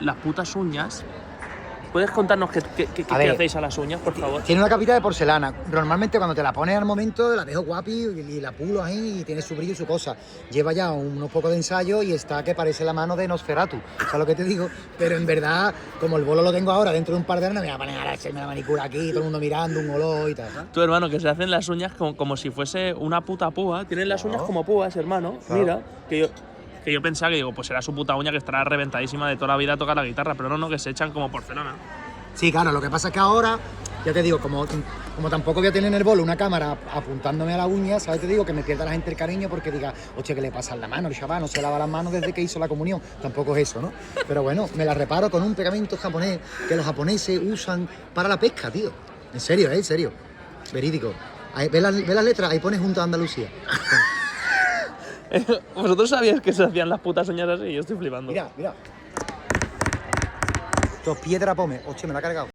las putas uñas. ¿Puedes contarnos qué hacéis a las uñas, por favor? Tiene una capita de porcelana. Normalmente cuando te la pones al momento la dejo guapi y la pulo ahí y tiene su brillo y su cosa. Lleva ya unos pocos de ensayo y está que parece la mano de Nosferatu. ¿Sabes lo que te digo? Pero en verdad, como el bolo lo tengo ahora, dentro de un par de horas me voy a poner a hacerme la manicura aquí, todo el mundo mirando, un olor y tal. ¿Sabes? Tu hermano, que se hacen las uñas como si fuese una puta púa. Tienen las uñas como púas, hermano. Claro. Mira, que yo pensaba que digo, pues será su puta uña que estará reventadísima de toda la vida a tocar la guitarra, pero no, que se echan como porcelana. Sí, claro, lo que pasa es que ahora, ya te digo, como tampoco voy a tener en el bolo una cámara apuntándome a la uña, ¿sabes? Te digo que me pierda la gente el cariño porque diga, hostia, ¿qué le pasa en la mano? El chaval no se lava las manos desde que hizo la comunión. Tampoco es eso, ¿no? Pero bueno, me la reparo con un pegamento japonés que los japoneses usan para la pesca, tío. En serio, en serio. Verídico. Ahí, ¿ves las letras? Ahí pones junto a Andalucía. ¿Vosotros sabíais que se hacían las putas uñas así? Yo estoy flipando. Mira, mira. Dos piedras pome. Hostia, me la ha cargado.